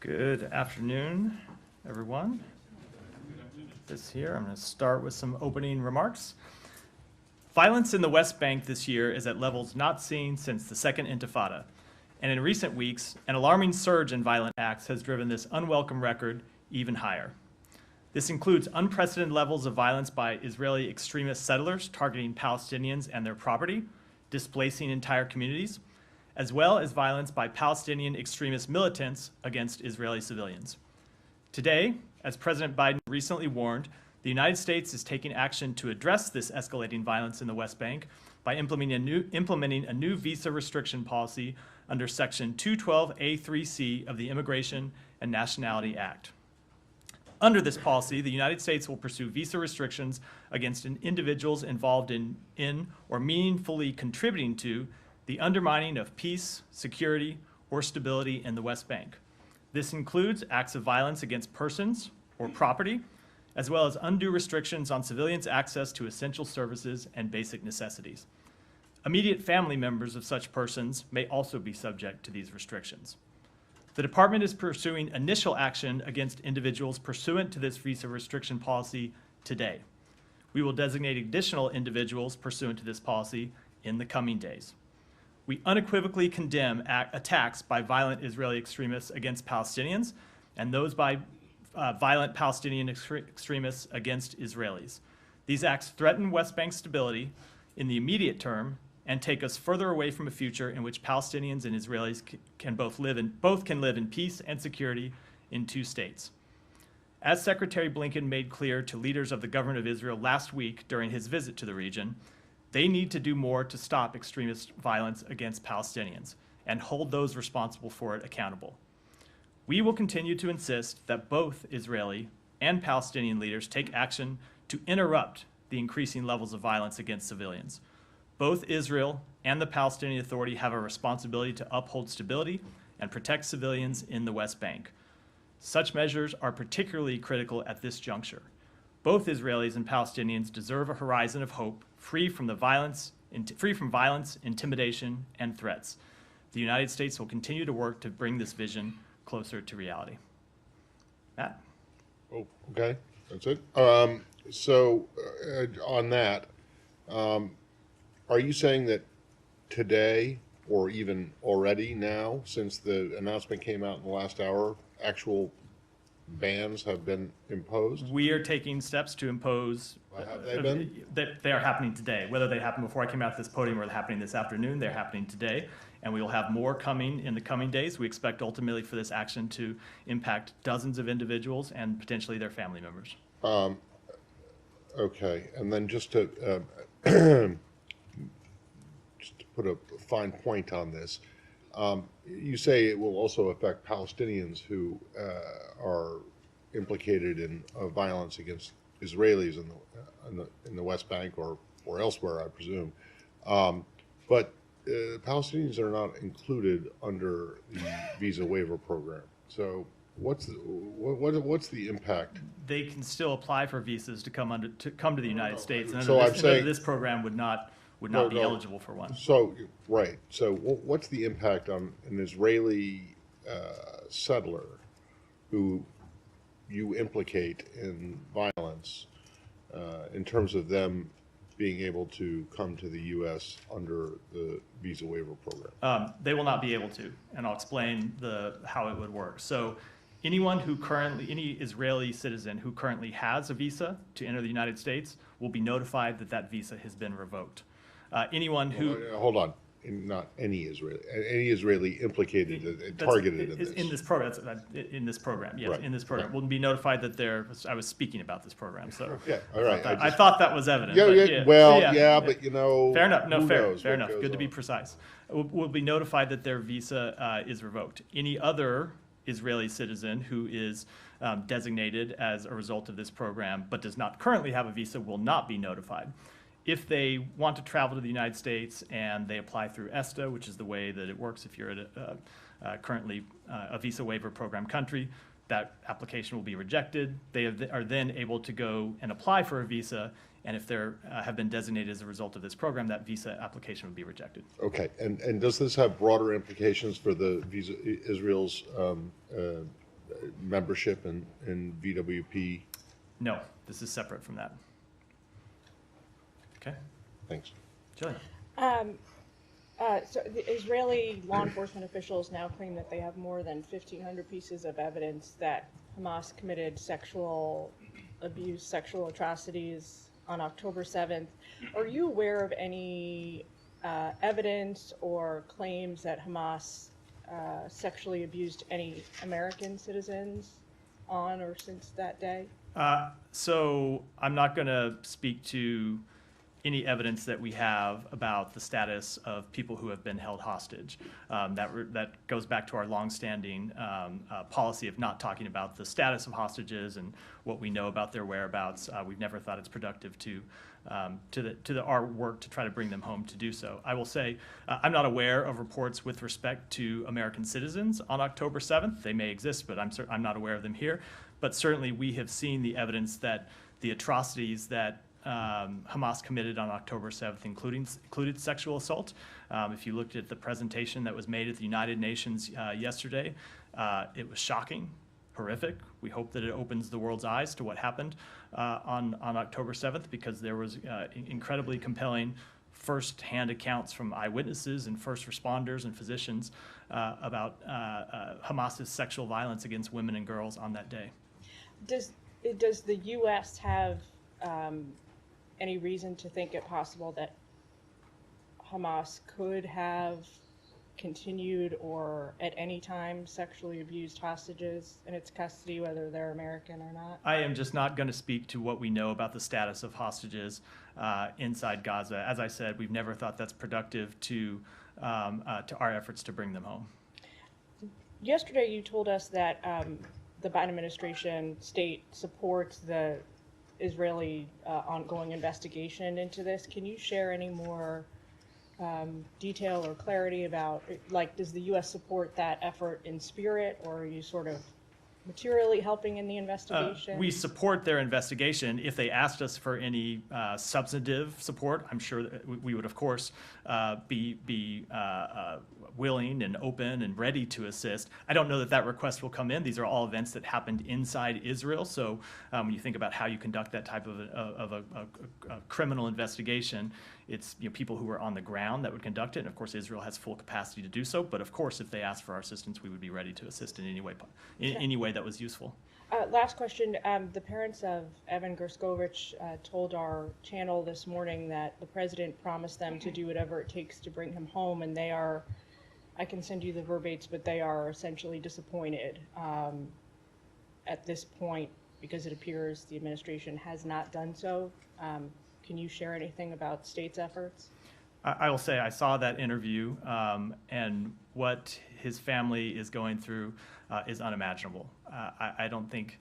Good afternoon, everyone. This here, I'm going to start with some opening remarks. Violence in the West Bank this year is at levels not seen since the Second Intifada, and in recent weeks, an alarming surge in violent acts has driven this unwelcome record even higher. This includes unprecedented levels of violence by Israeli extremist settlers targeting Palestinians and their property, displacing entire communities, as well as violence by Palestinian extremist militants against Israeli civilians. Today, as President Biden recently warned, the United States is taking action to address this escalating violence in the West Bank by implementing a new visa restriction policy under Section 212A3C of the Immigration and Nationality Act. Under this policy, the United States will pursue visa restrictions against individuals involved in or meaningfully contributing to the undermining of peace, security, or stability in the West Bank. This includes acts of violence against persons or property, as well as undue restrictions on civilians' access to essential services and basic necessities. Immediate family members of such persons may also be subject to these restrictions. The department is pursuing initial action against individuals pursuant to this visa restriction policy today. We will designate additional individuals pursuant to this policy in the coming days. We unequivocally condemn attacks by violent Israeli extremists against Palestinians and those by violent Palestinian extremists against Israelis. These acts threaten West Bank stability in the immediate term and take us further away from a future in which Palestinians and Israelis can both live in peace and security in two states. As Secretary Blinken made clear to leaders of the government of Israel last week during his visit to the region, they need to do more to stop extremist violence against Palestinians and hold those responsible for it accountable. We will continue to insist that both Israeli and Palestinian leaders take action to interrupt the increasing levels of violence against civilians. Both Israel and the Palestinian Authority have a responsibility to uphold stability and protect civilians in the West Bank. Such measures are particularly critical at this juncture. Both Israelis and Palestinians deserve a horizon of hope free from violence, intimidation, and threats. The United States will continue to work to bring this vision closer to reality. Matt? Oh, okay, that's it. On that, are you saying that today, or even already now, since the announcement came out in the last hour, actual bans have been imposed? We are taking steps to impose. Have they been? They are happening today. Whether they happen before I came out to this podium or they're happening this afternoon, they're happening today. And we will have more coming in the coming days. We expect ultimately for this action to impact dozens of individuals and potentially their family members. Okay, and then just to put a fine point on this, you say it will also affect Palestinians who are implicated in violence against Israelis in the West Bank or elsewhere, I presume. But Palestinians are not included under the visa waiver program. So what's the impact? They can still apply for visas to come to the United States, and so under this program would not be eligible for one. So, right. So what's the impact on an Israeli settler who you implicate in violence in terms of them being able to come to the U.S. under the visa waiver program? They will not be able to, and I'll explain how it would work. So any Israeli citizen who currently has a visa to enter the United States will be notified that that visa has been revoked. Anyone who... Hold on. Not any Israeli implicated, targeted in this. In this program, in this program, yes, right. In this program. Right. Will be notified that I was speaking about this program, so. Yeah, all right. I thought that was evident. But you know. Fair enough, no, fair enough. Good to be precise. Will be notified that their visa is revoked. Any other Israeli citizen who is designated as a result of this program but does not currently have a visa will not be notified. If they want to travel to the United States and they apply through ESTA, which is the way that it works if you're currently a visa waiver program country, that application will be rejected. They are then able to go and apply for a visa, and if they have been designated as a result of this program, that visa application would be rejected. Okay, and does this have broader implications for the Israel's membership in VWP? No, this is separate from that. Okay, Thanks. Jillian. So the Israeli law enforcement officials now claim that they have more than 1,500 pieces of evidence that Hamas committed sexual abuse, sexual atrocities on October 7th. Are you aware of any evidence or claims that Hamas sexually abused any American citizens on or since that day? So I'm not going to speak to any evidence that we have about the status of people who have been held hostage. That goes back to our longstanding policy of not talking about the status of hostages and what we know about their whereabouts. We've never thought it's productive to our work to try to bring them home to do so. I will say I'm not aware of reports with respect to American citizens on October 7th. They may exist, but I'm not aware of them here. But certainly we have seen the evidence that the atrocities that Hamas committed on October 7th included sexual assault. If you looked at the presentation that was made at the United Nations yesterday, it was shocking, horrific. We hope that it opens the world's eyes to what happened on October 7th, because there was incredibly compelling first-hand accounts from eyewitnesses and first responders and physicians about Hamas's sexual violence against women and girls on that day. Does the U.S. have any reason to think it possible that Hamas could have continued or at any time sexually abused hostages in its custody, whether they're American or not? I am just not going to speak to what we know about the status of hostages inside Gaza. As I said, we've never thought that's productive to our efforts to bring them home. Yesterday, you told us that the Biden administration supports the Israeli ongoing investigation into this. Can you share any more detail or clarity about, like, does the U.S. support that effort in spirit, or are you sort of materially helping in the investigation? We support their investigation. If they asked us for any substantive support, I'm sure that we would, of course, be willing and open and ready to assist. I don't know that that request will come in. These are all events that happened inside Israel. So when you think about how you conduct that type of a criminal investigation, it's people who are on the ground that would conduct it. And of course, Israel has full capacity to do so. But of course, if they ask for our assistance, we would be ready to assist in any way that was useful. Last question. The parents of Evan Gerskovich told our channel this morning that the president promised them to do whatever it takes to bring him home, and they are, I can send you the verbatim, but they are essentially disappointed at this point because it appears the administration has not done so. Can you share anything about state's efforts? I will say I saw that interview, and what his family is going through is unimaginable. I don't think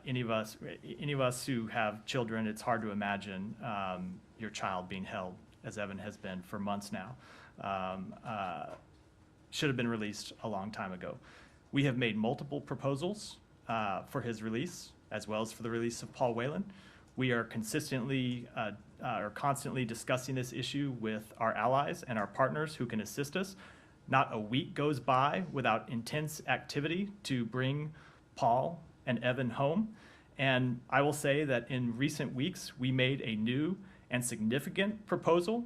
any of us who have children, it's hard to imagine your child being held, as Evan has been for months now. Should have been released a long time ago. We have made multiple proposals for his release, as well as for the release of Paul Whelan. We are constantly discussing this issue with our allies and our partners who can assist us. Not a week goes by without intense activity to bring Paul and Evan home. And I will say that in recent weeks, we made a new and significant proposal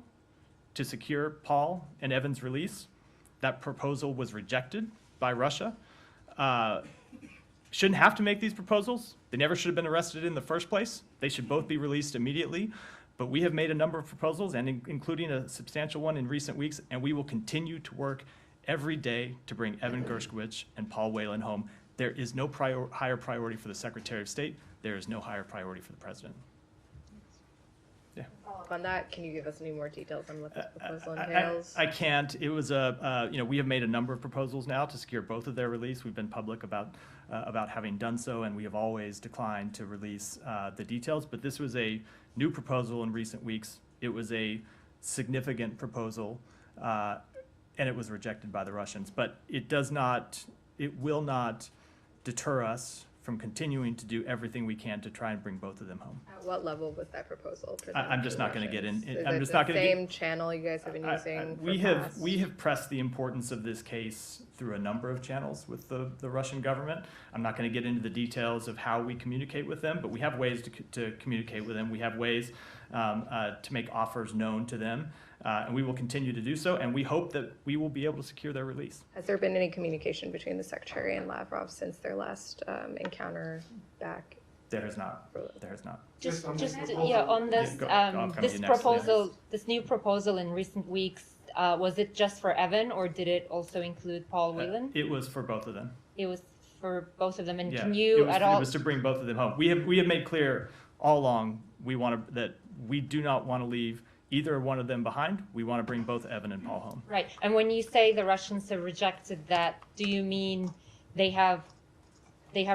to secure Paul and Evan's release. That proposal was rejected by Russia. Shouldn't have to make these proposals. They never should have been arrested in the first place. They should both be released immediately. But we have made a number of proposals, and including a substantial one in recent weeks, and we will continue to work every day to bring Evan Gerskovich and Paul Whelan home. There is no higher priority for the Secretary of State. There is no higher priority for the President. Yeah. Follow up on that, can you give us any more details on what this proposal entails? I can't. It was we have made a number of proposals now to secure both of their release. We've been public about having done so, and we have always declined to release the details. But this was a new proposal in recent weeks. It was a significant proposal, and it was rejected by the Russians. But it will not deter us from continuing to do everything we can to try and bring both of them home. At what level was that proposal presented? I'm just to the not going to get in. Russians? Is I'm it just the not going to get. same channel you guys have been using We for have past? we have pressed the importance of this case through a number of channels with the Russian government. I'm not going to get into the details of how we communicate with them, but we have ways to communicate with them. We have ways to make offers known to them, and we will continue to do so. And we hope that we will be able to secure their release. Has there been any communication between the Secretary and Lavrov since their last encounter back? There has not. There has not. Just on Yeah, go. I'll come to you next. this new proposal in recent weeks, was it just for Evan or did it also include Paul Whelan? It was for both of them. It was for both of them, and Yeah, can you it at all? It was to bring both of them home. We have made clear all along that we do not want to leave either one of them behind. We want to bring both Evan and Paul home. Right, and when you say the Russians have rejected that, do you mean they have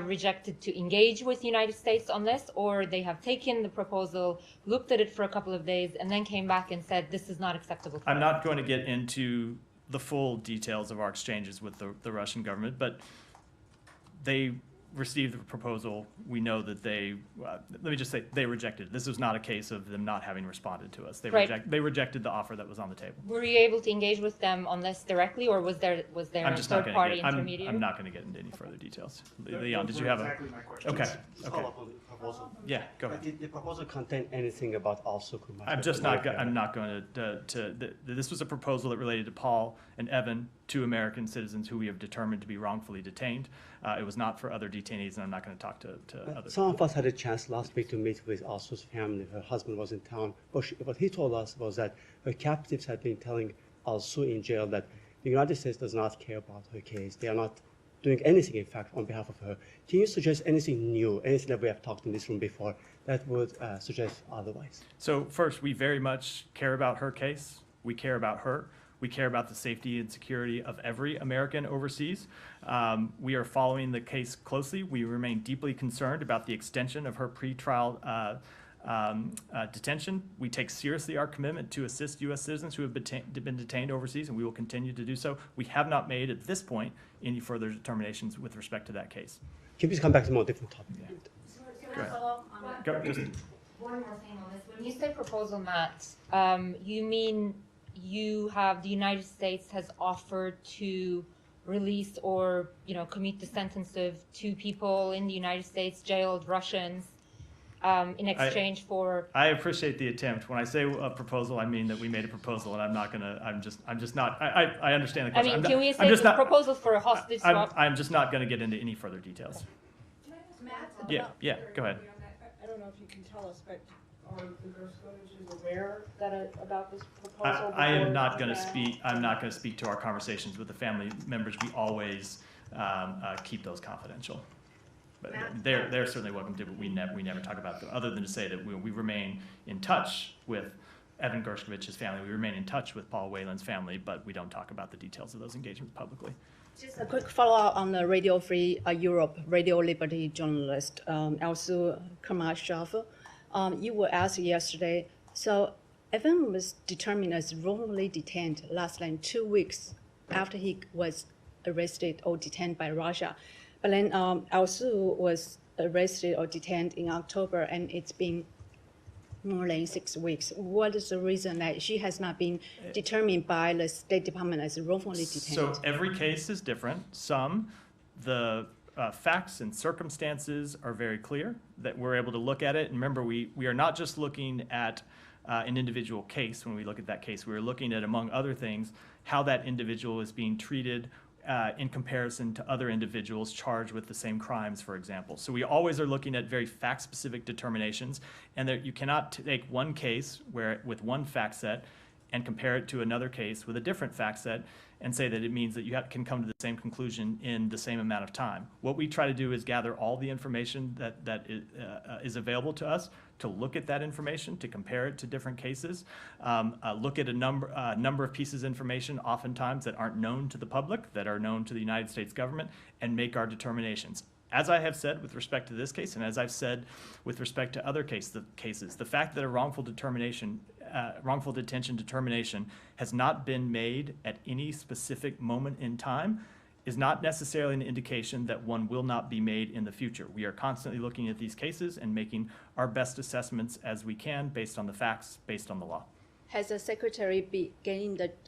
rejected to engage with the United States on this, or they have taken the proposal, looked at it for a couple of days, and then came back and said, this is not acceptable to I'm us? not going to get into the full details of our exchanges with the Russian government, but they received the proposal. We know that let me just say, they rejected it. This was not a case of them not having responded to us. They Right. they rejected the offer that was on the table. Were you able to engage with them on this directly, or was there I'm a just not third-party going to intermediary? I'm not going to get into any further details. Leon, did you have a? Exactly my question. Okay, Just follow up on the proposal. yeah, go ahead. Did the proposal contain anything about also commercial? I'm not going this was a proposal that related to Paul and Evan, two American citizens who we have determined to be wrongfully detained. It was not for other detainees, and I'm not going to talk to others. Some of us had a chance last week to meet with Alsu's family. Her husband was in town. What he told us was that her captives had been telling Alsu in jail that the United States does not care about her case. They are not doing anything, in fact, on behalf of her. Can you suggest anything new, anything that we have talked in this room before that would suggest otherwise? So first, we very much care about her case. We care about her. We care about the safety and security of every American overseas. We are following the case closely. We remain deeply concerned about the extension of her pretrial detention. We take seriously our commitment to assist U.S. citizens who have been detained overseas, and we will continue to do so. We have not made, at this point, any further determinations with respect to that case. Can you please come back to a more different topic? Go ahead. Follow up on that? Go, just, One more thing on this. When you say proposal, Matt, you mean the United States has offered to release or, commute the sentence of two people in the United States, jailed Russians, in exchange for... I appreciate the attempt. When I say a proposal, I mean that we made a proposal, and I'm just not, I understand the I question. mean, can we say the proposal for a hostage swap? I'm just not going to get into any further details. Yeah, go ahead. I don't know if you can tell us, but are the Gershkovic's aware about this proposal? I am before not going to that? speak. I'm not going to speak to our conversations with the family members. We always keep those confidential. But they're certainly welcome to. But we never talk about them, other than to say that we remain in touch with Evan Gershkovich's family. We remain in touch with Paul Whelan's family, but we don't talk about the details of those engagements publicly. Just a quick follow-up on the Radio Free Europe, Radio Liberty journalist, Alsu Karmashov. You were asked yesterday, so Evan was determined as wrongfully detained less than 2 weeks after he was arrested or detained by Russia. But then Alsu was arrested or detained in October, and it's been more than 6 weeks. What is the reason that she has not been determined by the State Department as wrongfully detained? So every case is different. The facts and circumstances are very clear that we're able to look at it. And remember, we are not just looking at an individual case. When we look at that case, we're looking at, among other things, how that individual is being treated in comparison to other individuals charged with the same crimes, for example. So we always are looking at very fact-specific determinations, and that you cannot take one case with one fact set and compare it to another case with a different fact set and say that it means that you can come to the same conclusion in the same amount of time. What we try to do is gather all the information that is available to us, to look at that information, to compare it to different cases, look at a number of pieces of information oftentimes that aren't known to the public, that are known to the United States government, and make our determinations. As I have said with respect to this case, and as I've said with respect to other cases, the fact that a wrongful detention determination has not been made at any specific moment in time is not necessarily an indication that one will not be made in the future. We are constantly looking at these cases and making our best assessments as we can based on the facts, based on the law. Has the secretary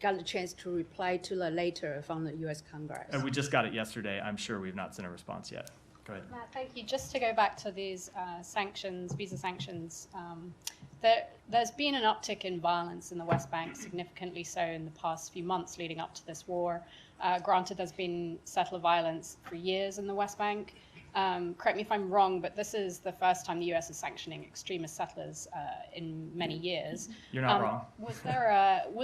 got the chance to reply to the letter from the U.S. Congress? And we just got it yesterday. I'm sure we've not sent a response yet. Go ahead. Matt, thank you. Just to go back to these sanctions, visa sanctions, there's been an uptick in violence in the West Bank, significantly so in the past few months leading up to this war. Granted, there's been settler violence for years in the West Bank. Correct me if I'm wrong, but this is the first time the U.S. is sanctioning extremist settlers in many years. You're not wrong. Was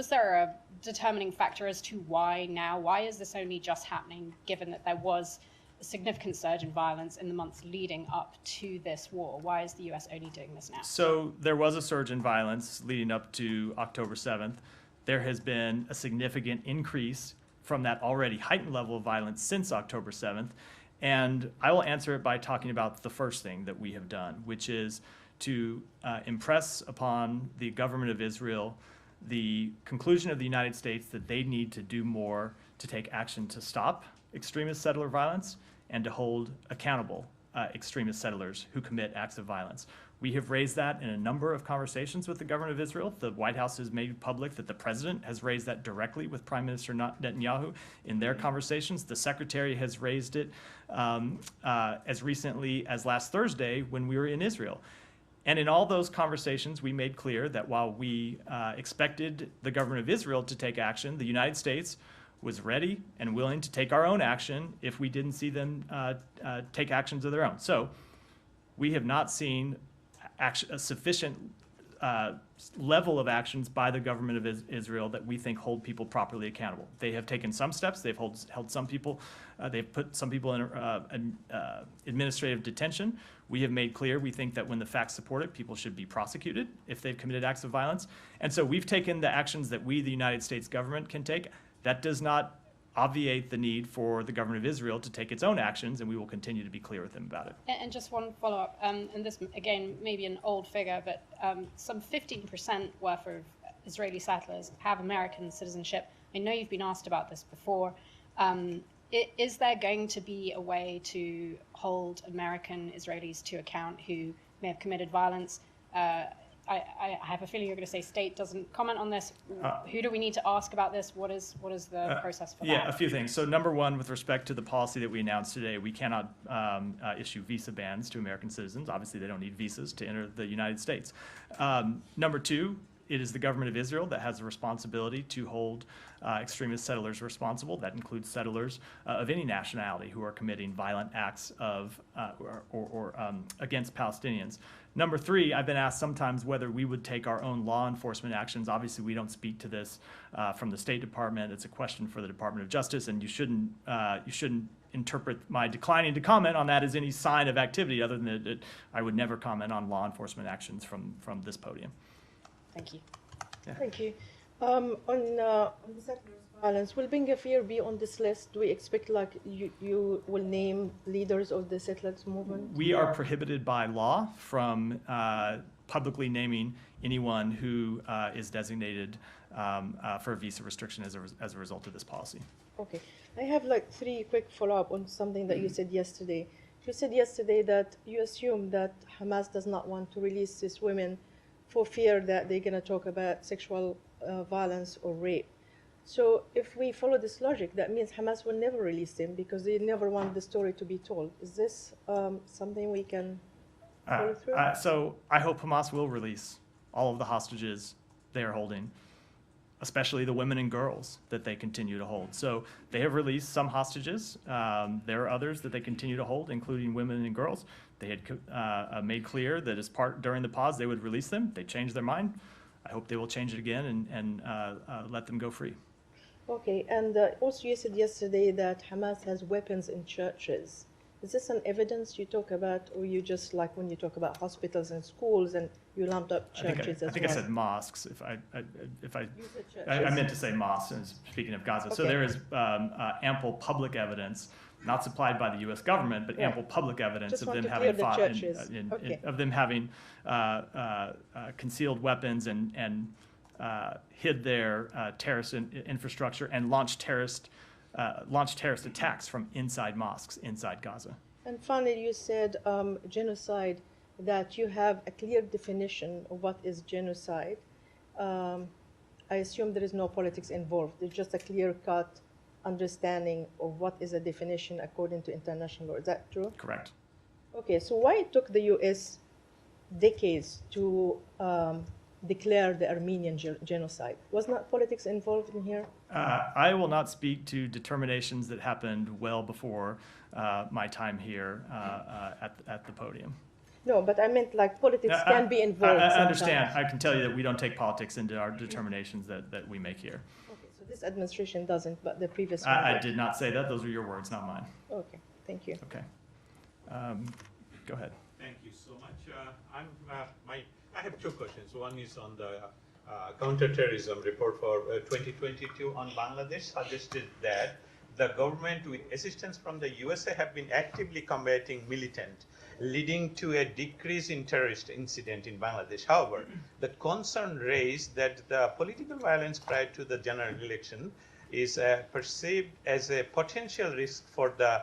there a determining factor as to why now? Why is this only just happening, given that there was a significant surge in violence in the months leading up to this war? Why is the U.S. only doing this now? So there was a surge in violence leading up to October 7th. There has been a significant increase from that already heightened level of violence since October 7th. And I will answer it by talking about the first thing that we have done, which is to impress upon the government of Israel the conclusion of the United States that they need to do more to take action to stop extremist settler violence and to hold accountable extremist settlers who commit acts of violence. We have raised that in a number of conversations with the government of Israel. The White House has made public that the president has raised that directly with Prime Minister Netanyahu in their conversations. The secretary has raised it as recently as last Thursday when we were in Israel. And in all those conversations, we made clear that while we expected the government of Israel to take action, the United States was ready and willing to take our own action if we didn't see them take actions of their own. So we have not seen a sufficient level of actions by the government of Israel that we think hold people properly accountable. They have taken some steps. They've held some people. They've put some people in administrative detention. We have made clear we think that when the facts support it, people should be prosecuted if they've committed acts of violence. And so we've taken the actions that we, the United States government, can take. That does not obviate the need for the government of Israel to take its own actions, and we will continue to be clear with them about it. And just one follow-up, and this, again, maybe an old figure, but some 15% worth of Israeli settlers have American citizenship. I know you've been asked about this before. Is there going to be a way to hold American Israelis to account who may have committed violence? I have a feeling you're going to say state doesn't comment on this. Who do we need to ask about this? What is the process for that? Yeah, a few things. So number one, with respect to the policy that we announced today, we cannot issue visa bans to American citizens. Obviously, they don't need visas to enter the United States. Number two, it is the government of Israel that has a responsibility to hold extremist settlers responsible. That includes settlers of any nationality who are committing violent acts of or against Palestinians. Number three, I've been asked sometimes whether we would take our own law enforcement actions. Obviously, we don't speak to this from the State Department. It's a question for the Department of Justice, and you shouldn't interpret my declining to comment on that as any sign of activity, other than that I would never comment on law enforcement actions from this podium. Thank you. Yeah. Thank you. On the settlers' violence, will Bingafir be on this list? Do we expect, like, you will name leaders of the settlers movement? We are prohibited by law from publicly naming anyone who is designated for a visa restriction as a result of this policy. Okay. I have like three quick follow-up on something that you said yesterday. You said yesterday that you assume that Hamas does not want to release these women for fear that they're going to talk about sexual violence or rape. So if we follow this logic, that means Hamas will never release them because they never want the story to be told. Is this something we can follow through? So I hope Hamas will release all of the hostages they are holding, especially the women and girls that they continue to hold. So they have released some hostages. There are others that they continue to hold, including women and girls. They had made clear that during the pause they would release them. They changed their mind. I hope they will change it again and let them go free. Okay, and also you said yesterday that Hamas has weapons in churches. Is this an evidence you talk about, or you just, like when you talk about hospitals and schools and you lumped up churches as well? I think I said mosques. I meant to say mosques, speaking of Gaza. Okay. So there is ample public evidence, not supplied by the U.S. government, but ample public evidence of them having fought of them having concealed weapons and hid their terrorist infrastructure and launched terrorist launch terrorist attacks from inside mosques inside Gaza. And finally, you said genocide, that you have a clear definition of what is genocide. I assume there is no politics involved. There's just a clear-cut understanding of what is a definition according to international law. Is that true? Correct. Okay, so why it took the U.S. decades to declare the Armenian genocide? Was not politics involved in here? I will not speak to determinations that happened well before my time here at the podium. No, but I meant like politics can be involved. I sometimes. understand. I can tell you that we don't take politics into our determinations that we make here. Okay, so this administration doesn't, but the previous one. I did not say that. Those are your words, not mine. Okay, thank you. Okay. Go ahead. Thank you so much. I have two questions. One is on the counterterrorism report for 2022 on Bangladesh suggested that the government with assistance from the USA have been actively combating militant, leading to a decrease in terrorist incident in Bangladesh. However, the concern raised that the political violence prior to the general election is perceived as a potential risk for the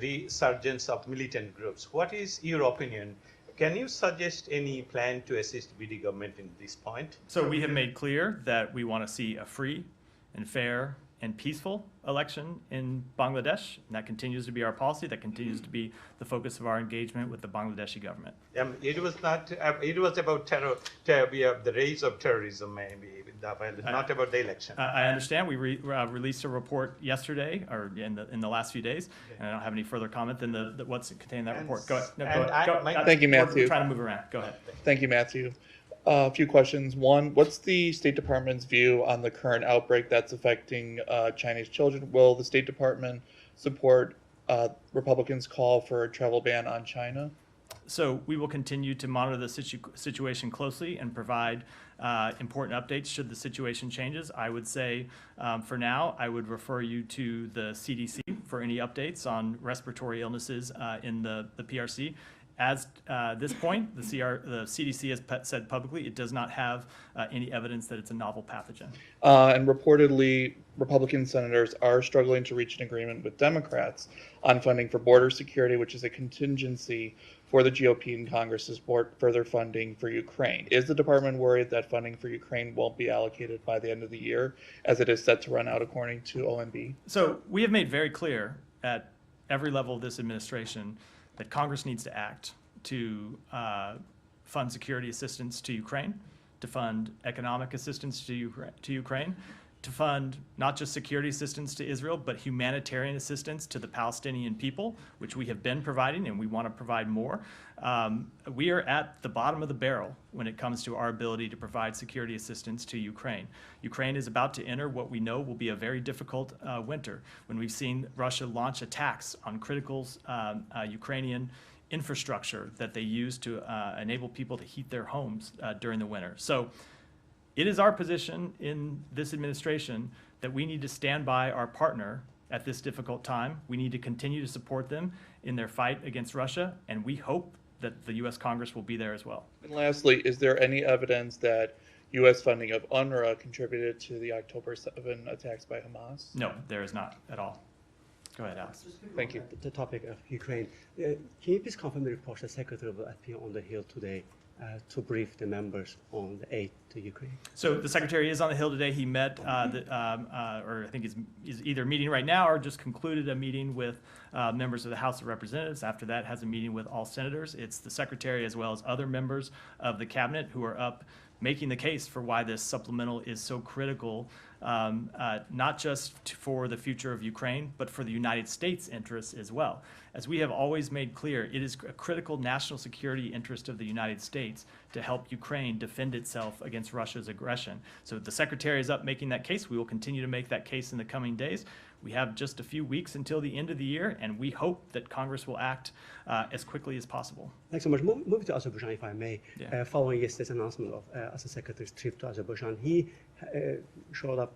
resurgence of militant groups. What is your opinion? Can you suggest any plan to assist BD government in this point? So we have made clear that we want to see a free and fair and peaceful election in Bangladesh, and that continues to be our policy. That continues to be the focus of our engagement with the Bangladeshi government. It was not. It was about the rise of terrorism, maybe, not about the election. I understand. We released a report yesterday, or in the last few days, and I don't have any further comment than what's contained in that report. Go ahead. No, go ahead. Thank you, Matthew. We're trying to move around. Go ahead. Thank you, Matthew. A few questions. One, what's the State Department's view on the current outbreak that's affecting Chinese children? Will the State Department support Republicans' call for a travel ban on China? So we will continue to monitor the situation closely and provide important updates should the situation changes. I would say for now, I would refer you to the CDC for any updates on respiratory illnesses in the PRC. As this point, the CDC has said publicly it does not have any evidence that it's a novel pathogen. And reportedly, Republican senators are struggling to reach an agreement with Democrats on funding for border security, which is a contingency for the GOP in Congress to support further funding for Ukraine. Is the department worried that funding for Ukraine won't be allocated by the end of the year, as it is set to run out according to OMB? So we have made very clear at every level of this administration that Congress needs to act to fund security assistance to Ukraine, to fund economic assistance to Ukraine, to fund not just security assistance to Israel, but humanitarian assistance to the Palestinian people, which we have been providing and we want to provide more. We are at the bottom of the barrel when it comes to our ability to provide security assistance to Ukraine. Ukraine is about to enter what we know will be a very difficult winter, when we've seen Russia launch attacks on critical Ukrainian infrastructure that they use to enable people to heat their homes during the winter. So it is our position in this administration that we need to stand by our partner at this difficult time. We need to continue to support them in their fight against Russia, and we hope that the U.S. Congress will be there as well. And lastly, is there any evidence that U.S. funding of UNRWA contributed to the October 7 attacks by Hamas? No, there is not at all. Go ahead, Alex. Thank you. The topic of Ukraine. Can you please confirm the report the Secretary will appear on the Hill today to brief the members on the aid to Ukraine? So the Secretary is on the Hill today. He met, or I think he's either meeting right now or just concluded a meeting with members of the House of Representatives. After that, has a meeting with all senators. It's the Secretary as well as other members of the Cabinet who are up making the case for why this supplemental is so critical, not just for the future of Ukraine, but for the United States' interests as well. As we have always made clear, it is a critical national security interest of the United States to help Ukraine defend itself against Russia's aggression. So the Secretary is up making that case. We will continue to make that case in the coming days. We have just a few weeks until the end of the year, and we hope that Congress will act as quickly as possible. Thanks so much. Moving to Azerbaijan, if I may. Yeah. Following yesterday's announcement of Assistant Secretary's trip to Azerbaijan, he showed up,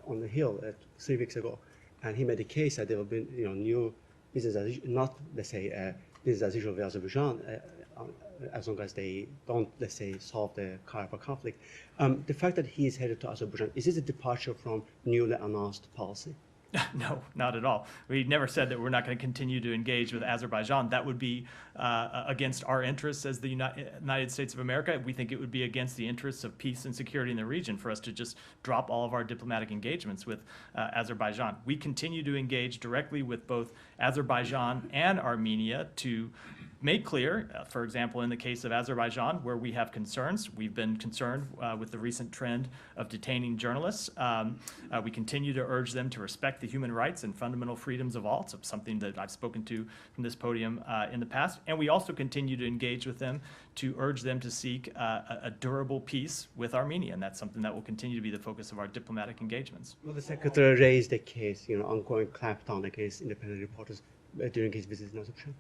on the Hill 3 weeks ago, and he made the case that there will be, new business as not, let's say, business as usual with Azerbaijan, as long as they don't, let's say, solve the Karabakh conflict. The fact that he is headed to Azerbaijan, is this a departure from newly announced policy? No, not at all. We never said that we're not going to continue to engage with Azerbaijan. That would be against our interests as the United States of America. We think it would be against the interests of peace and security in the region for us to just drop all of our diplomatic engagements with Azerbaijan. We continue to engage directly with both Azerbaijan and Armenia to make clear, for example, in the case of Azerbaijan, where we have concerns, we've been concerned with the recent trend of detaining journalists. We continue to urge them to respect the human rights and fundamental freedoms of all. It's something that I've spoken to from this podium in the past. And we also continue to engage with them to urge them to seek a durable peace with Armenia. And that's something that will continue to be the focus of our diplomatic engagements. Well, the Secretary raised the case, ongoing clampdown against independent reporters during his visit in Azerbaijan.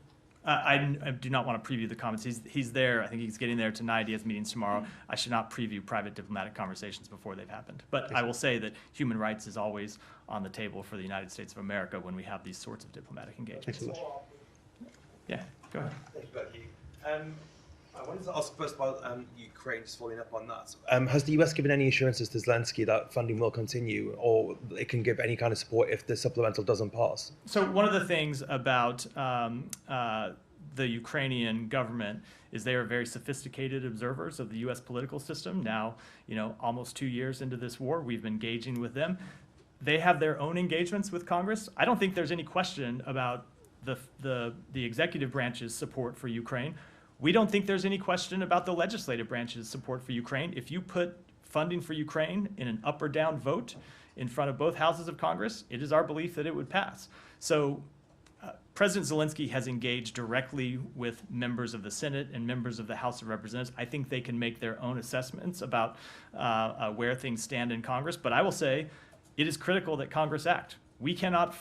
I do not want to preview the comments. He's there. I think he's getting there tonight. He has meetings tomorrow. I should not preview private diplomatic conversations before they've happened. But I will say that human rights is always on the table for the United States of America when we have these sorts of diplomatic engagements. Thanks so much. Yeah, go ahead. Thank you, Becky. I wanted to ask first about Ukraine, just following up on that. Has the US given any assurances to Zelensky that funding will continue, or it can give any kind of support if the supplemental doesn't pass? So one of the things about the Ukrainian government is they are very sophisticated observers of the U.S. political system. Now, almost 2 years into this war, we've been engaging with them. They have their own engagements with Congress. I don't think there's any question about the executive branch's support for Ukraine. We don't think there's any question about the legislative branch's support for Ukraine. If you put funding for Ukraine in an up or down vote in front of both houses of Congress, it is our belief that it would pass. So President Zelensky has engaged directly with members of the Senate and members of the House of Representatives. I think they can make their own assessments about where things stand in Congress. But I will say it is critical that Congress act. We cannot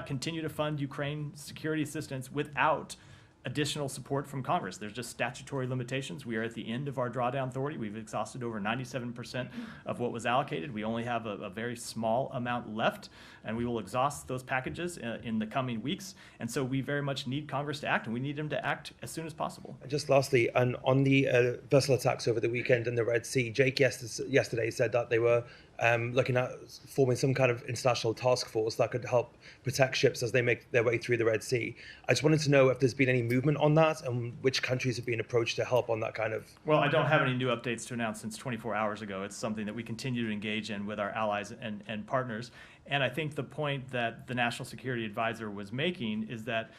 continue to fund Ukraine security assistance without additional support from Congress. There's just statutory limitations. We are at the end of our drawdown authority. We've exhausted over 97% of what was allocated. We only have a very small amount left, and we will exhaust those packages in the coming weeks. And so we very much need Congress to act, and we need them to act as soon as possible. Just lastly, on the vessel attacks over the weekend in the Red Sea, Jake yesterday said that they were looking at forming some kind of international task force that could help protect ships as they make their way through the Red Sea. I just wanted to know if there's been any movement on that and which countries have been approached to help on that kind of... Well, I don't have any new updates to announce since 24 hours ago. It's something that we continue to engage in with our allies and partners. And I think the point that the National Security Advisor was making is that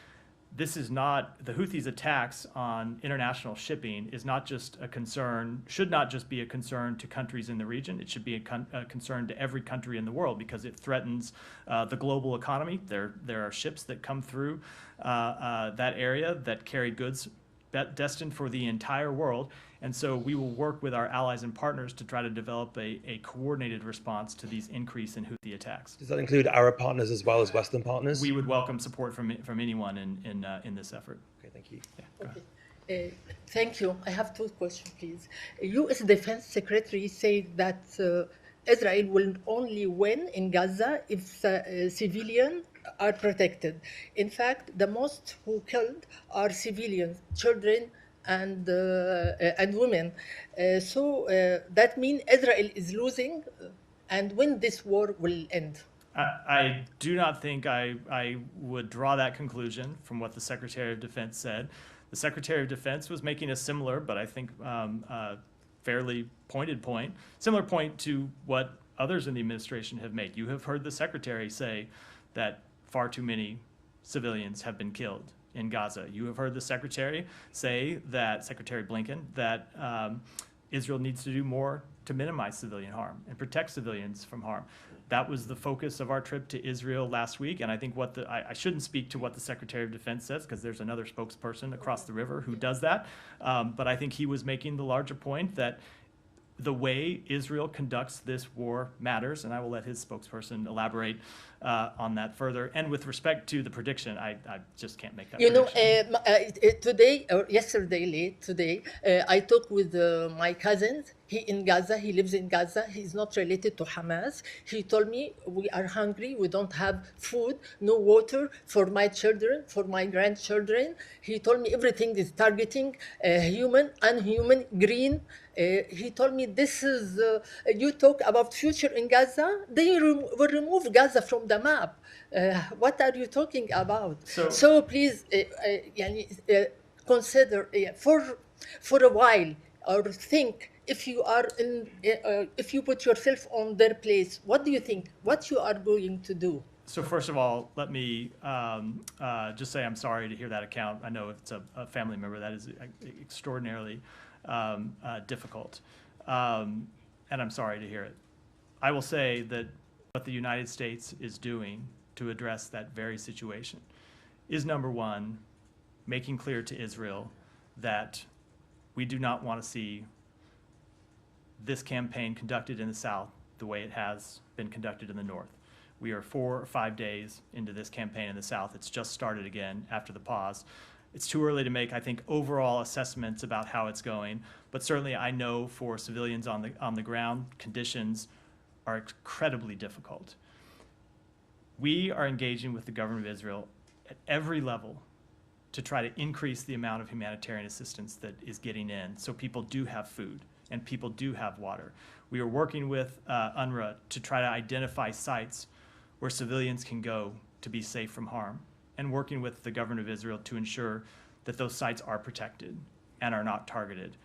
this is not, the Houthis' attacks on international shipping is not just a concern, should not just be a concern to countries in the region. It should be a concern to every country in the world because it threatens the global economy. There are ships that come through that area that carry goods destined for the entire world. And so we will work with our allies and partners to try to develop a coordinated response to these increase in Houthi attacks. Does that include Arab partners as well as Western partners? We would welcome support from anyone in this effort. Okay, thank you. Yeah, go ahead. Thank you. I have two questions, please. U.S. Defense Secretary said that Israel will only win in Gaza if civilians are protected. In fact, the most who killed are civilians, children, and women. So that means Israel is losing, and when this war will end? I do not think I would draw that conclusion from what the Secretary of Defense said. The Secretary of Defense was making a similar, but I think fairly pointed point, similar point to what others in the administration have made. You have heard the Secretary say that far too many civilians have been killed in Gaza. You have heard the Secretary say that, Secretary Blinken, that Israel needs to do more to minimize civilian harm and protect civilians from harm. That was the focus of our trip to Israel last week, and I think I shouldn't speak to what the Secretary of Defense says because there's another spokesperson across the river who does that, but I think he was making the larger point that the way Israel conducts this war matters, and I will let his spokesperson elaborate on that further. And with respect to the prediction, I just can't make that prediction. Today, or yesterday, late today, I talked with my cousins. He in Gaza, he lives in Gaza, he's not related to Hamas. He told me, we are hungry, we don't have food, no water for my children, for my grandchildren. He told me everything is targeting human, unhuman, green. He told me this is, you talk about future in Gaza, they will remove Gaza from the map. What are you talking about? So please, consider for a while, or think, if you are if you put yourself on their place, what do you think? What you are going to do? So first of all, let me just say I'm sorry to hear that account. I know if it's a family member, that is extraordinarily difficult, and I'm sorry to hear it. I will say that what the United States is doing to address that very situation is, number one, making clear to Israel that we do not want to see this campaign conducted in the South the way it has been conducted in the North. We are 4 or 5 days into this campaign in the South. It's just started again after the pause. It's too early to make, I think, overall assessments about how it's going, but certainly I know for civilians on the ground, conditions are incredibly difficult. We are engaging with the government of Israel at every level to try to increase the amount of humanitarian assistance that is getting in, so people do have food and people do have water. We are working with UNRWA to try to identify sites where civilians can go to be safe from harm, and working with the government of Israel to ensure that those sites are protected and are not targeted.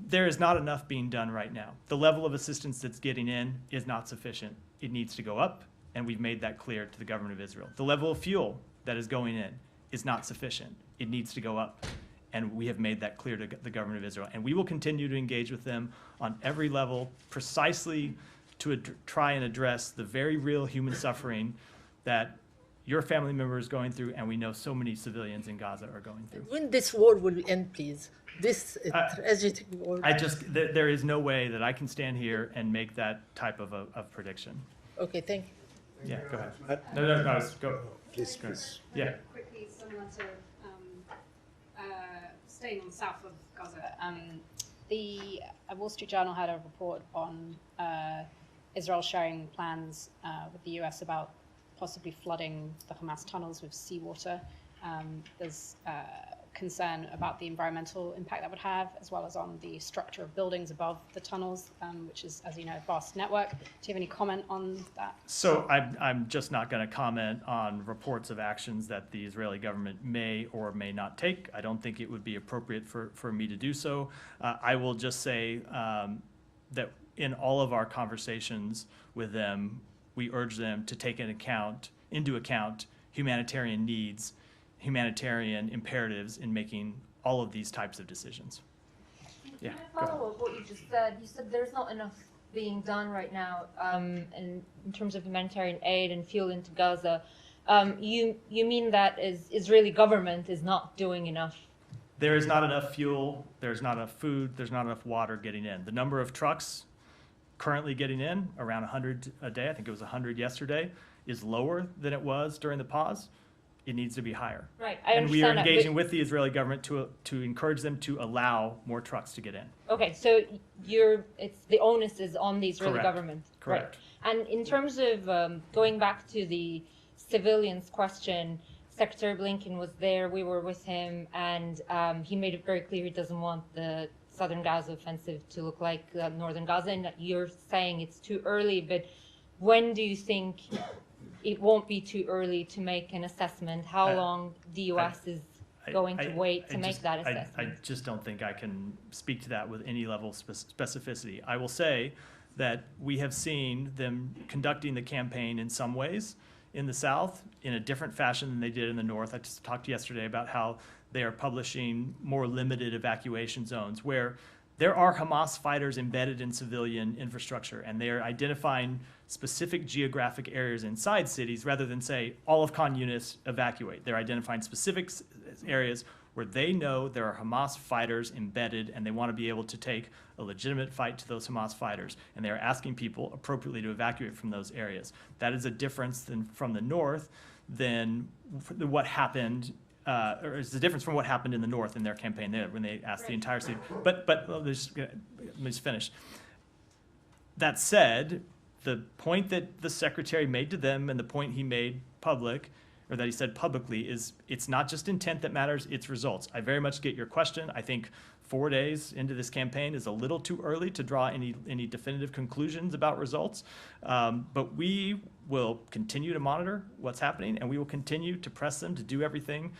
There is not enough being done right now. The level of assistance that's getting in is not sufficient. It needs to go up, and we've made that clear to the government of Israel. The level of fuel that is going in is not sufficient. It needs to go up, and we have made that clear to the government of Israel. And we will continue to engage with them on every level, precisely to try and address the very real human suffering that your family member is going through, and we know so many civilians in Gaza are going through. When this war will end, please? This tragic war. There is no way that I can stand here and make that type of prediction. Okay, thank you. Yeah, go ahead. No, go. Please, please. Yeah. Quickly, similar to staying on the south of Gaza, the Wall Street Journal had a report on Israel sharing plans with the US about possibly flooding the Hamas tunnels with seawater. There's concern about the environmental impact that would have, as well as on the structure of buildings above the tunnels, which is, as you know, a vast network. Do you have any comment on that? So I'm just not going to comment on reports of actions that the Israeli government may or may not take. I don't think it would be appropriate for me to do so. I will just say that in all of our conversations with them, we urge them to take into account humanitarian needs, humanitarian imperatives in making all of these types of decisions. Yeah. Can I follow up what you just said? You said there's not enough being done right now in terms of humanitarian aid and fuel into Gaza. You mean that Israeli government is not doing enough? There is not enough fuel, there's not enough food, there's not enough water getting in. The number of trucks currently getting in, around 100 a day, I think it was 100 yesterday, is lower than it was during the pause. It needs to be higher. Right, and we are engaging with the Israeli government to encourage them to allow more trucks to get in. Okay, so it's the onus is on the Israeli Correct. government. Correct. Right. And in terms of going back to the civilians question, Secretary Blinken was there, we were with him, and he made it very clear he doesn't want the southern Gaza offensive to look like northern Gaza, and that you're saying it's too early, but when do you think it won't be too early to make an assessment? How long the U.S. is going to wait to make that assessment? I just don't think I can speak to that with any level of specificity. I will say that we have seen them conducting the campaign in some ways in the South in a different fashion than they did in the North. I just talked yesterday about how they are publishing more limited evacuation zones where there are Hamas fighters embedded in civilian infrastructure, and they are identifying specific geographic areas inside cities rather than say all of Khan Yunis evacuate. They're identifying specific areas where they know there are Hamas fighters embedded, and they want to be able to take a legitimate fight to those Hamas fighters, and they are asking people appropriately to evacuate from those areas. That is a difference from the North than what happened or is the difference from what happened in the North in their campaign there when they asked the entire city. But let me just finish. That said, the point that the secretary made to them and the point he made public, or that he said publicly, is it's not just intent that matters, it's results. I very much get your question. I think 4 days into this campaign is a little too early to draw any definitive conclusions about results. But we will continue to monitor what's happening, and we will continue to press them to do everything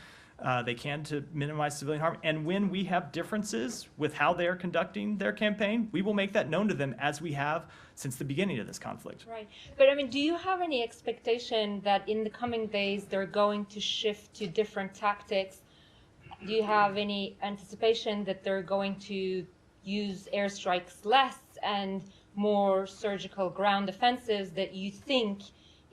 they can to minimize civilian harm. And when we have differences with how they are conducting their campaign, we will make that known to them, as we have since the beginning of this conflict. Right. But I mean, do you have any expectation that in the coming days they're going to shift to different tactics? Do you have any anticipation that they're going to use airstrikes less and more surgical ground offensives, that you think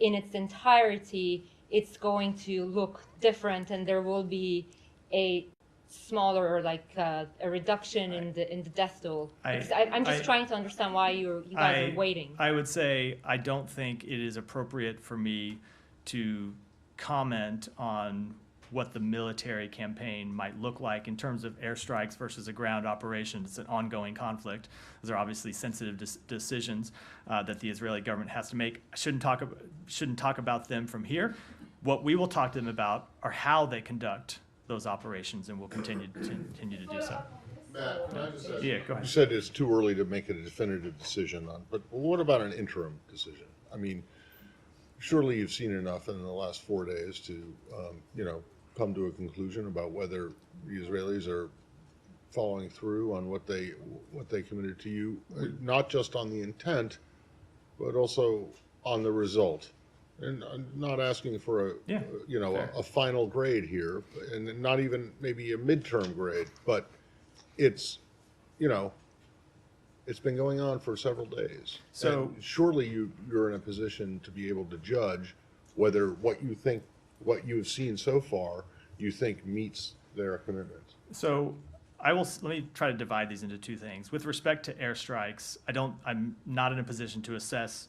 in its entirety it's going to look different and there will be a smaller, or like a reduction in the death toll? I'm just trying to understand why you guys are waiting. I would say I don't think it is appropriate for me to comment on what the military campaign might look like in terms of airstrikes versus a ground operation. It's an ongoing conflict. Those are obviously sensitive decisions that the Israeli government has to make. I shouldn't talk about them from here. What we will talk to them about are how they conduct those operations, and we'll continue to do so. Matt, can I just ask, Yeah, go ahead. You said it's too early to make a definitive decision on, but what about an interim decision? I mean, surely you've seen enough in the last 4 days to, come to a conclusion about whether the Israelis are following through on what they committed to you, not just on the intent, but also on the result. And I'm not asking for a final grade here, and not even maybe a midterm grade, but it's been going on for several days. So and surely you're in a position to be able to judge whether what you have seen so far you think meets their commitments. So let me try to divide these into two things. With respect to airstrikes, I'm not in a position to assess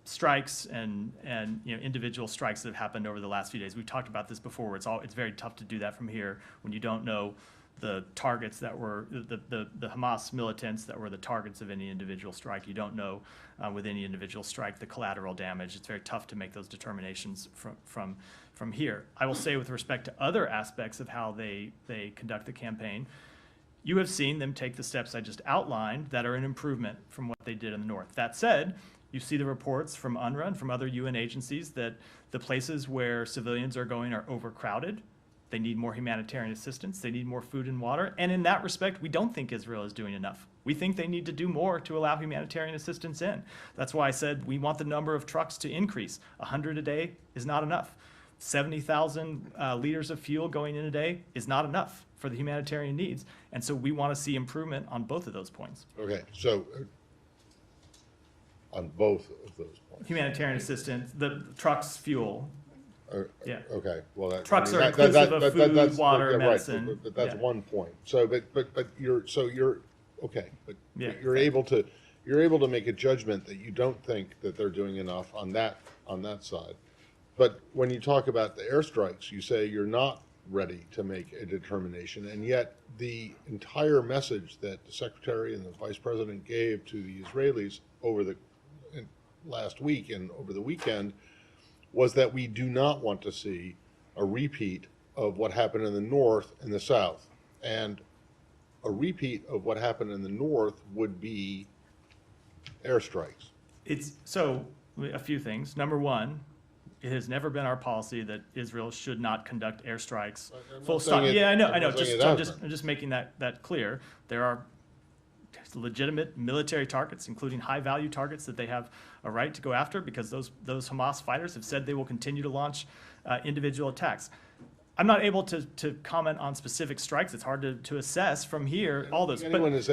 strikes and individual strikes that have happened over the last few days. We've talked about this before. It's very tough to do that from here when you don't know the targets that were the Hamas militants that were the targets of any individual strike. You don't know with any individual strike the collateral damage. It's very tough to make those determinations from here. I will say, with respect to other aspects of how they conduct the campaign, you have seen them take the steps I just outlined that are an improvement from what they did in the North. That said, you see the reports from UNRWA and from other UN agencies that the places where civilians are going are overcrowded. They need more humanitarian assistance. They need more food and water. And in that respect, we don't think Israel is doing enough. We think they need to do more to allow humanitarian assistance in. That's why I said we want the number of trucks to increase. 100 a day is not enough. 70,000 liters of fuel going in a day is not enough for the humanitarian needs. And so we want to see improvement on both of those points. Okay, so on both of those points. Humanitarian assistance, the trucks, fuel. Yeah. Okay. Well, Trucks are inclusive of food, water, medicine. Right, but that's one point. So, but you're okay. But Yeah. you're able to make a judgment that you don't think that they're doing enough on that side. But when you talk about the airstrikes, you say you're not ready to make a determination, and yet the entire message that the Secretary and the Vice President gave to the Israelis over the last week and over the weekend was that we do not want to see a repeat of what happened in the North and the South. And a repeat of what happened in the North would be airstrikes. A few things. Number one, it has never been our policy that Israel should not conduct airstrikes. Full stop. Yeah, I know. I'm just making that clear. There are legitimate military targets, including high-value targets that they have a right to go after, because those Hamas fighters have said they will continue to launch individual attacks. I'm not able to comment on specific strikes. It's hard to assess from here all those. No one is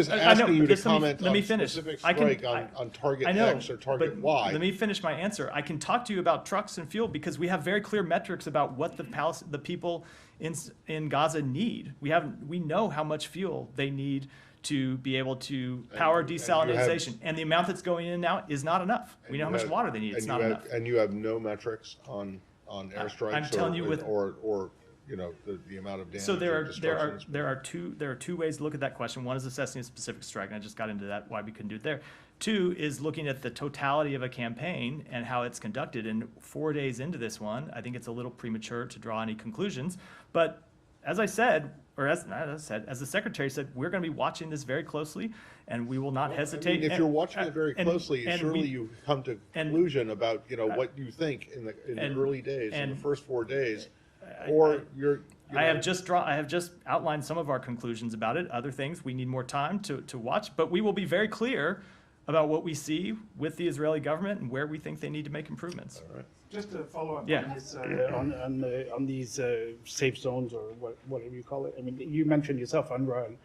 asking you to comment on specific strike on target X or target Y. Let me finish my answer. I can talk to you about trucks and fuel because we have very clear metrics about what the people in Gaza need. We know how much fuel they need to be able to power desalination. And the amount that's going in now is not enough. We know how much water they need. It's not enough. And you have no metrics on on airstrikes? I'm telling you with- or you know, the amount of damage So there or are destruction? there are two ways to look at that question. One is assessing a specific strike, and I just got into that, why we couldn't do it there. Two is looking at the totality of a campaign and how it's conducted. And 4 days into this one, I think it's a little premature to draw any conclusions. But as I said, or as the secretary said, we're going to be watching this very closely, and we will not hesitate. I mean, if you're watching it very closely, and surely we- you come to conclusion about, you know, what you think in the early days, in the and- first 4 days, or you're. I have just outlined some of our conclusions about it. Other things we need more time to watch, but we will be very clear about what we see with the Israeli government and where we think they need to make improvements. All right. Just to follow up Yeah. on this, on these safe zones or whatever you call it. I mean, you mentioned yourself, UNRWA, and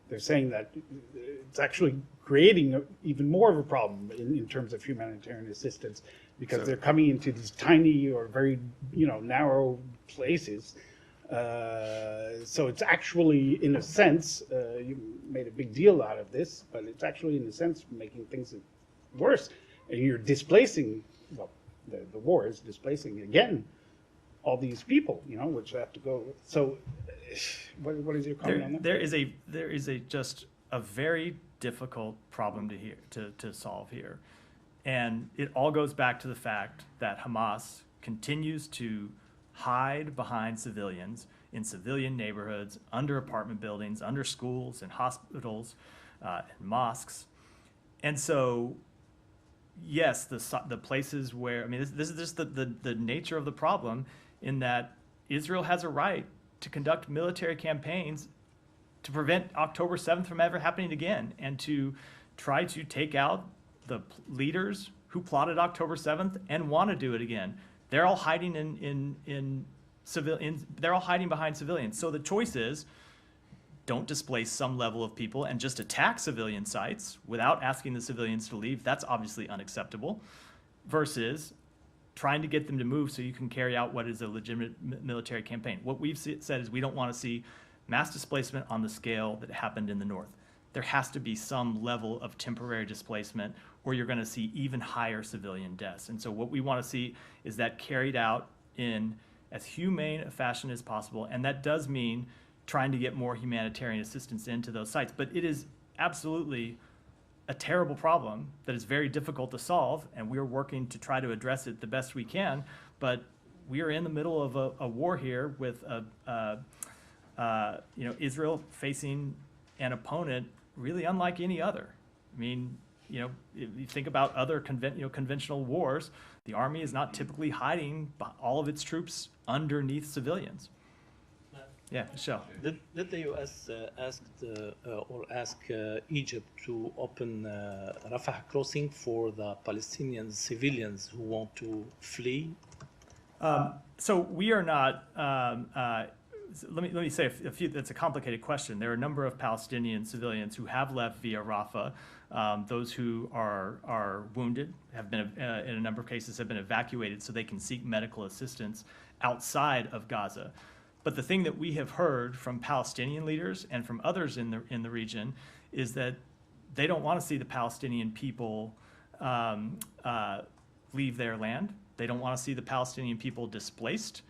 they're saying that it's actually creating even more of a problem in terms of humanitarian assistance because they're coming into these tiny or very, you know, narrow places. So it's actually, in a sense, you made a big deal out of this, but it's actually, in a sense, making things worse. And you're displacing, well, the war is displacing, again, all these people, you know, which have to go. So what is your comment on that? There is just a very difficult problem to solve here. And it all goes back to the fact that Hamas continues to hide behind civilians in civilian neighborhoods, under apartment buildings, under schools and hospitals, and mosques. And so, yes, the places where, I mean, this is just the nature of the problem, in that Israel has a right to conduct military campaigns to prevent October 7th from ever happening again, and to try to take out the leaders who plotted October 7th and want to do it again. They're all hiding they're all hiding behind civilians. So the choice is, don't displace some level of people and just attack civilian sites without asking the civilians to leave. That's obviously unacceptable. Versus trying to get them to move so you can carry out what is a legitimate military campaign. What we've said is we don't want to see mass displacement on the scale that happened in the north. There has to be some level of temporary displacement, or you're going to see even higher civilian deaths. And so what we want to see is that carried out in as humane a fashion as possible, and that does mean trying to get more humanitarian assistance into those sites. But it is absolutely a terrible problem that is very difficult to solve, and we're working to try to address it the best we can. But we are in the middle of a war here with Israel facing an opponent really unlike any other. I mean, you know, if you think about other conventional wars, the army is not typically hiding all of its troops underneath civilians. Yeah, Michelle. Did the U.S. ask Egypt to open Rafah crossing for the Palestinian civilians who want to flee? So we are not. Let me say a few. That's a complicated question. There are a number of Palestinian civilians who have left via Rafah. Those who are wounded have been, in a number of cases, have been evacuated so they can seek medical assistance outside of Gaza. But the thing that we have heard from Palestinian leaders and from others in the region is that they don't want to see the Palestinian people leave their land. They don't want to see the Palestinian people displaced.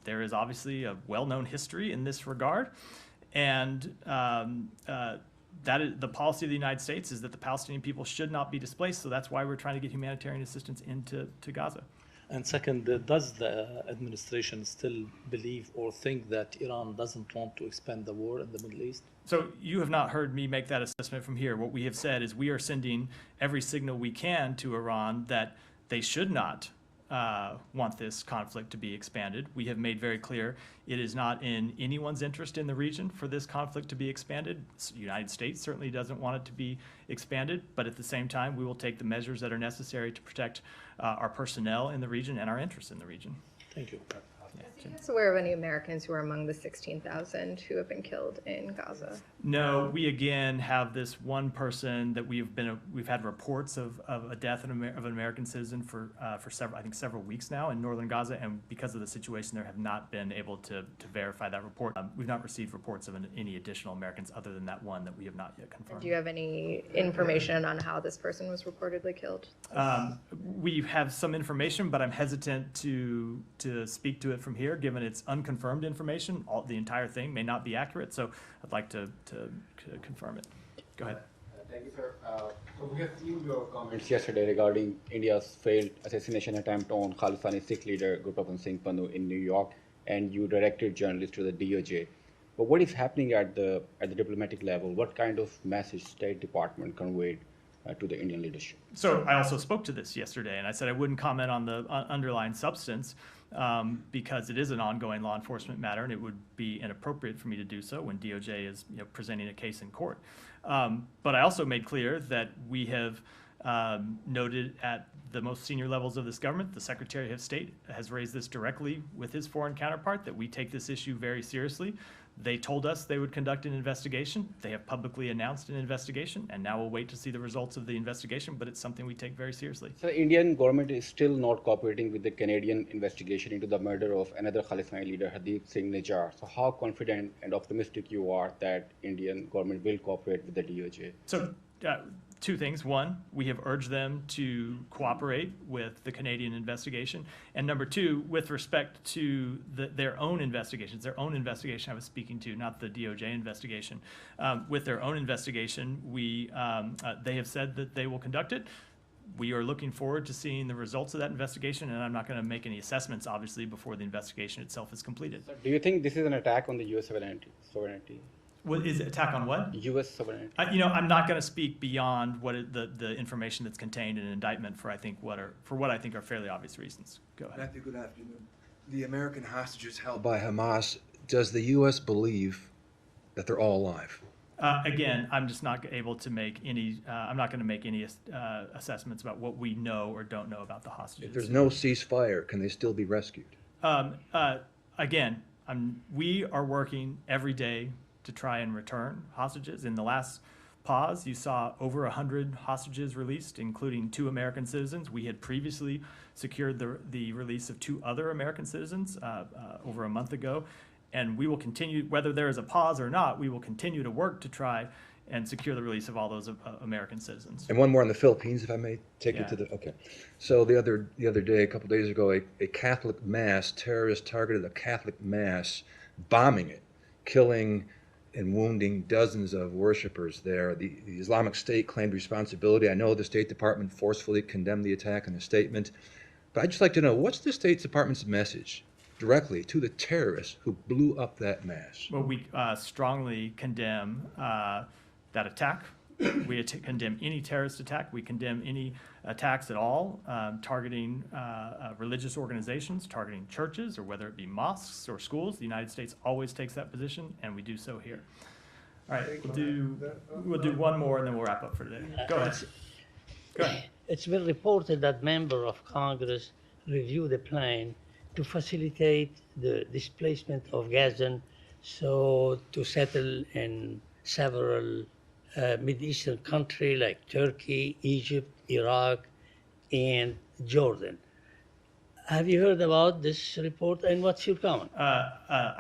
There is obviously a well-known history in this regard, and that is the policy of the United States, is that the Palestinian people should not be displaced. So that's why we're trying to get humanitarian assistance into Gaza. And second, does the administration still believe or think that Iran doesn't want to expand the war in the Middle East? So you have not heard me make that assessment from here. What we have said is we are sending every signal we can to Iran that they should not want this conflict to be expanded. We have made very clear it is not in anyone's interest in the region for this conflict to be expanded. The United States certainly doesn't want it to be expanded, but at the same time, we will take the measures that are necessary to protect our personnel in the region and our interests in the region. Thank you. Jim. Are you aware of any Americans who are among the 16,000 who have been killed in Gaza? No, we again have this one person that we've had reports of a death of an American citizen for several weeks now in northern Gaza, and because of the situation, there have not been able to verify that report. We've not received reports of any additional Americans other than that one that we have not yet confirmed. Do you have any information on how this person was reportedly killed? We have some information, but I'm hesitant to speak to it from here, given it's unconfirmed information. The entire thing may not be accurate, so I'd like to confirm it. Go ahead. Thank you, sir. So we have seen your comments yesterday regarding India's failed assassination attempt on Khalistani Sikh leader Gurpatan Singh Pannu in New York, and you directed journalists to the DOJ. But what is happening at the diplomatic level? What kind of message State Department conveyed to the Indian leadership? So I also spoke to this yesterday, and I said I wouldn't comment on the underlying substance because it is an ongoing law enforcement matter, and it would be inappropriate for me to do so when DOJ is presenting a case in court. But I also made clear that we have noted at the most senior levels of this government, the Secretary of State has raised this directly with his foreign counterpart, that we take this issue very seriously. They told us they would conduct an investigation. They have publicly announced an investigation, and now we'll wait to see the results of the investigation, but it's something we take very seriously. So the Indian government is still not cooperating with the Canadian investigation into the murder of another Khalistani leader, Hardeep Singh Nijjar. So how confident and optimistic you are that Indian government will cooperate with the DOJ? So two things. One, we have urged them to cooperate with the Canadian investigation. And number two, with respect to their own investigations, I was speaking to, not the DOJ investigation. With their own investigation, they have said that they will conduct it. We are looking forward to seeing the results of that investigation, and I'm not going to make any assessments, obviously, before the investigation itself is completed. Do you think this is an attack on the U.S. sovereignty? What is it, attack on what? U.S. sovereignty. I'm not going to speak beyond the information that's contained in an indictment for what I think are fairly obvious reasons. Go ahead. Matthew, good afternoon. The American hostages held by Hamas, does the U.S. believe that they're all alive? Again, I'm just not able to make any. I'm not going to make any assessments about what we know or don't know about the hostages. If there's no ceasefire, can they still be rescued? Again, we are working every day to try and return hostages. In the last pause, you saw over 100 hostages released, including 2 American citizens. We had previously secured the release of 2 other American citizens over a month ago. And we will continue, whether there is a pause or not, we will continue to work to try and secure the release of all those American citizens. And one more on the Philippines, if I may take it to the, okay. So the other day, a couple days ago, a Catholic mass, terrorists targeted a Catholic mass, bombing it, killing and wounding dozens of worshipers there. The Islamic State claimed responsibility. I know the State Department forcefully condemned the attack in a statement, but I'd just like to know, what's the State Department's message directly to the terrorists who blew up that mass? Well, we strongly condemn that attack. We condemn any terrorist attack. We condemn any attacks at all targeting religious organizations, targeting churches, or whether it be mosques or schools. The United States always takes that position, and we do so here. All right, we'll do one more, and then we'll wrap up for today. Go ahead. Go ahead. It's been reported that member of Congress reviewed a plan to facilitate the displacement of Gazan, so to settle in several Mid-Eastern countries like Turkey, Egypt, Iraq, and Jordan. Have you heard about this report, and what's your comment? I